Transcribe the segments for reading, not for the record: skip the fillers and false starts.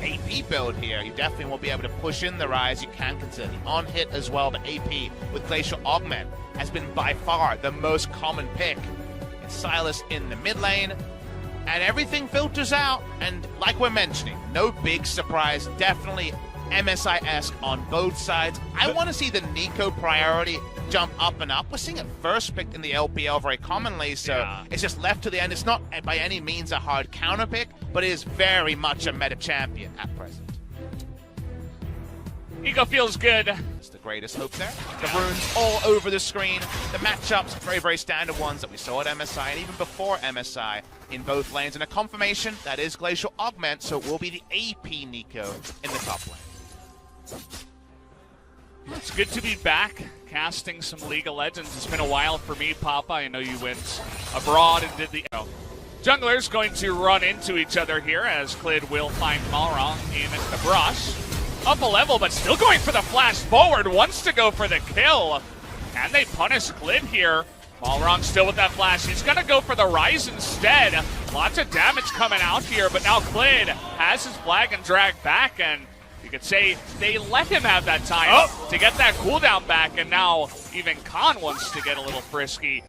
AP build here, you definitely will be able to push in the Rise. You can consider the on-hit as well, but AP with Glacial Augment has been by far the most common pick. It's Silas in the mid lane, and everything filters out, and like we're mentioning, no big surprise, definitely MSI-esque on both sides. I want to see the Nico priority jump up and up. We're seeing it first picked in the LPL very commonly, so it's just left to the end. It's not by any means a hard counter pick, but it is very much a meta champion at present. Nico feels good. It's the greatest hope there. The runes all over the screen. The matchups, very, very standard ones that we saw at MSI and even before MSI in both lanes. And a confirmation that is Glacial Augment, so it will be the AP Nico in the top lane. It's good to be back casting some League of Legends. It's been a while for me, Papa. I know you went abroad and did the... Junglers going to run into each other here as Klid will find Malrong in the brush. Up a level, but still going for the flash forward. Wants to go for the kill. And they punish Klid here. Malrong still with that flash. He's going to go for the Rise instead. Lots of damage coming out here, but now Klid has his flag and drag back, and you could say they let him have that time to get that cooldown back, and now even Khan wants to get a little frisky.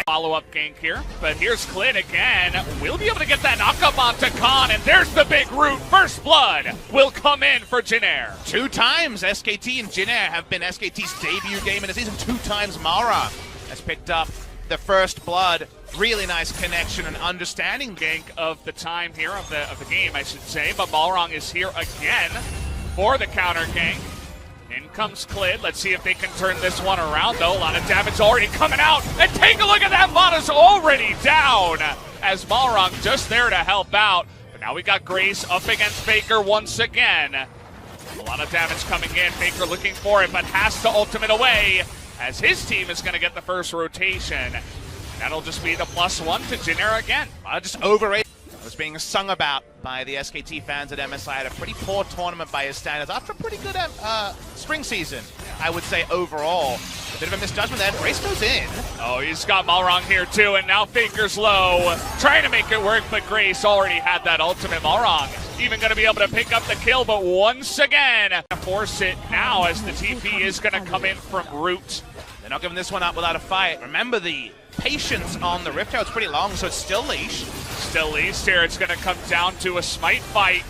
Follow-up gank here, but here's Klid again. We'll be able to get that knock-up onto Khan, and there's the big root. First blood will come in for Jinair. 2 times SKT and Jinair have been SKT's debut game in the season. 2 times Mara has picked up the first blood. Really nice connection and understanding. Gank of the time here, of the game, I should say, but Malrong is here again for the counter gank. In comes Klid. Let's see if they can turn this one around, though. A lot of damage already coming out. And take a look at that. Mana's already down as Malrong just there to help out. But now we got Grace up against Faker once again. A lot of damage coming in. Faker looking for it, but has to ultimate away as his team is going to get the first rotation. That'll just be the +1 to Jinair again. Just overrated. It was being sung about by the SKT fans at MSI. Had a pretty poor tournament by his standards after a pretty good spring season, I would say, overall. A bit of a misjudgment there. Grace goes in. Oh, he's got Malrong here too, and now Faker's low. Trying to make it work, but Grace already had that ultimate. Malrong even going to be able to pick up the kill, but once again, force it now as the TP is going to come in from root. They're not giving this one up without a fight. Remember, the patience on the Rift Herald's pretty long, so it's still leash. Still leash here. It's going to come down to a smite fight.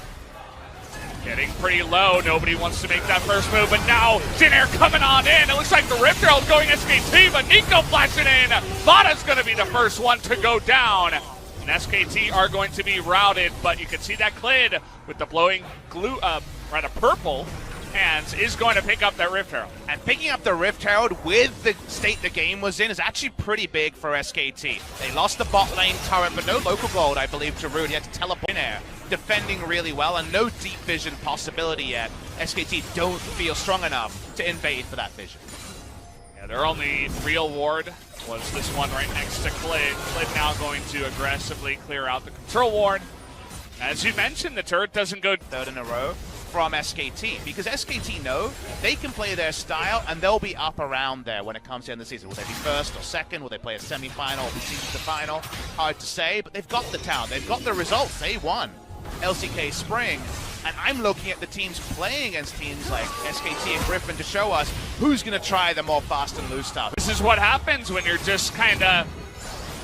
Getting pretty low. Nobody wants to make that first move, but now Jinair coming on in. It looks like the Rift Herald going SKT, but Nico flashing in. Vada's going to be the first one to go down. And SKT are going to be routed, but you can see that Klid with the blowing glue, purple hands is going to pick up that Rift Herald. And picking up the Rift Herald with the state the game was in is actually pretty big for SKT. They lost the bot lane turret, but no local gold, I believe, to Rude. He had to teleport in there, defending really well, and no deep vision possibility yet. SKT don't feel strong enough to invade for that vision. Yeah, their only real ward was this one right next to Klid. Klid now going to aggressively clear out the control ward. As you mentioned, the turret doesn't go third in a row from SKT, because SKT know they can play their style and they'll be up around there when it comes to the end of the season. Will they be first or second? Will they play a semi-final or be seeded to the final? Hard to say, but they've got the talent. They've got the results. They won LCK Spring, and I'm looking at the teams playing against teams like SKT and Griffin to show us who's going to try the more fast and loose stuff. This is what happens when you're just kind of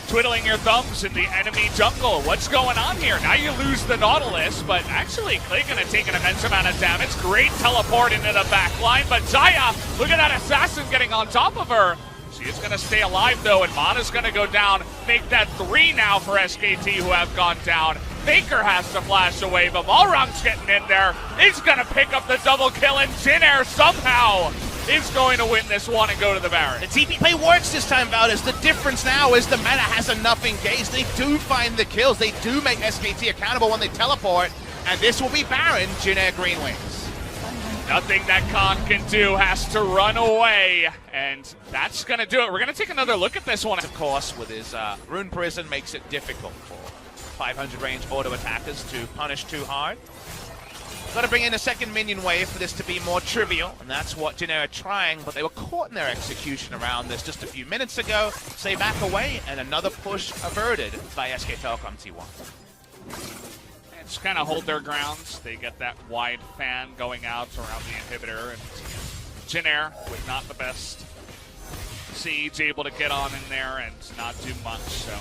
twiddling your thumbs in the enemy jungle. What's going on here? Now you lose the Nautilus, but actually Klid gonna take an immense amount of damage. Great teleport into the back line, but Zaya, look at that assassin getting on top of her. She is gonna stay alive though, and Mana's gonna go down. Make that 3 now for SKT, who have gone down. Faker has to flash away, but Malrong's getting in there. He's gonna pick up the double kill, and Jinair somehow is going to win this one and go to the Baron. The TP play works this time, Valdez. The difference now is the meta has enough engaged. They do find the kills. They do make SKT accountable when they teleport. And this will be Baron, Jinair Green Wings. Nothing that Khan can do, has to run away. And that's going to do it. We're going to take another look at this one. Of course, with his Rune Prison makes it difficult for 500 range auto attackers to punish too hard. Got to bring in a second minion wave for this to be more trivial, and that's what Jinair are trying, but they were caught in their execution around this just a few minutes ago. So they back away, and another push averted by SK Telecom T1. just kind of hold their grounds. They get that wide fan going out around the inhibitor, and Jin with not the best siege, able to get on in there and not do much. So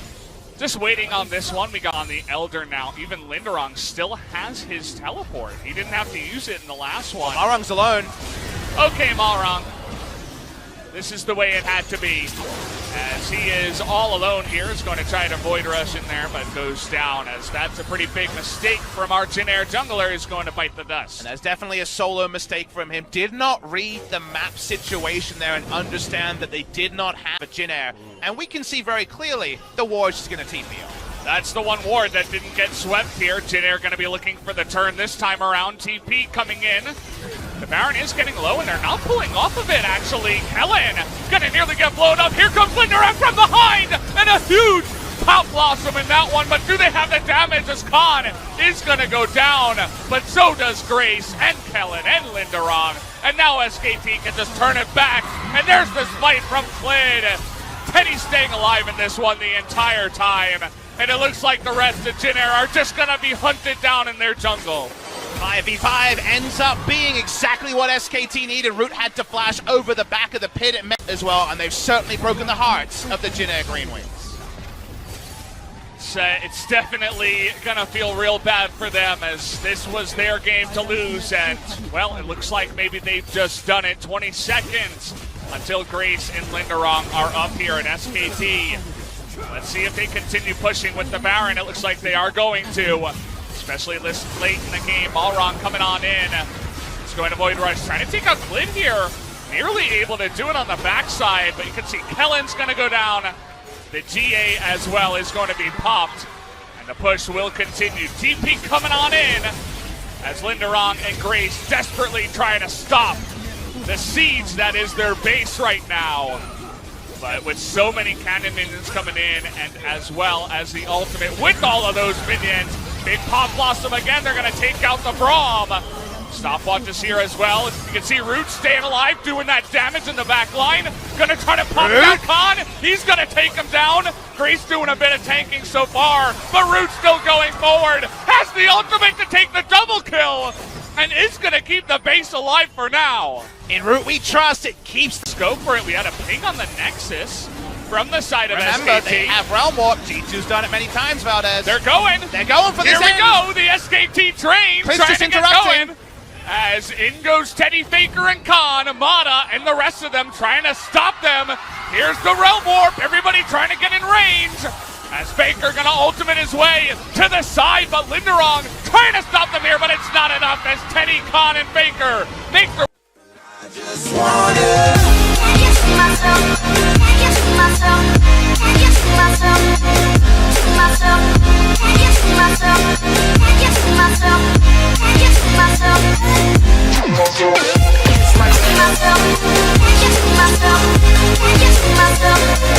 just waiting on this one. We got on the Elder now. Even Linderong still has his teleport. He didn't have to use it in the last one. Malrong's alone. Okay, Malrong. This is the way it had to be. As he is all alone here, is going to try to void rush in there, but goes down, as that's a pretty big mistake from our Jin jungler. Is going to bite the dust. And that's definitely a solo mistake from him. Did not read the map situation there and understand that they did not have a Jin. And we can see very clearly the ward's just going to TP on. That's the one ward that didn't get swept here. Jin going to be looking for the turn this time around. TP coming in. The Baron is getting low, and they're not pulling off of it, actually. Kellen gonna nearly get blown up. Here comes Linderong from behind, and a huge Pop Blossom in that one, but do they have the damage as Khan is gonna go down, but so does Grace, and Kellen, and Linderong, and now SKT can just turn it back, and there's this fight from Flynn. Teddy staying alive in this one the entire time, and it looks like the rest of Jin are just gonna be hunted down in their jungle. 5v5 ends up being exactly what SKT needed. Root had to flash over the back of the pit as well, and they've certainly broken the hearts of the Jin Green Wings. It's definitely gonna feel real bad for them, as this was their game to lose, and well, it looks like maybe they've just done it. 20 seconds until Grace and Linderong are up here at SKT. Let's see if they continue pushing with the Baron. It looks like they are going to. Especially this late in the game. Malrong coming on in. He's going to void rush, trying to take out Glyn here. Nearly able to do it on the backside, but you can see Kellen's going to go down. The GA as well is going to be popped, and the push will continue. TP coming on in as Linderong and Grace desperately trying to stop the siege that is their base right now. But with so many cannon minions coming in, and as well as the ultimate with all of those minions, big Pop Blossom again, they're going to take out the Braum. Stopwatch is here as well. You can see Root staying alive, doing that damage in the back line. Going to try to pop that Khan. He's going to take him down. Grace doing a bit of tanking so far, but Root still going forward. Has the ultimate to take the double kill, and is going to keep the base alive for now. In Root we trust. It keeps the scope for it. We had a ping on the Nexus from the side of Remember, SKT. They have Realm Warp. G2's done it many times, Valdez. They're going. They're going for this. Here we go. The SKT train trying to get going. As in goes Teddy, Faker, and Khan, Amada, and the rest of them trying to stop them. Here's the Realm Warp. Everybody trying to get in range. As Faker gonna ultimate his way to the side, but Linderong trying to stop them here, but it's not enough as Teddy, Khan, and Faker.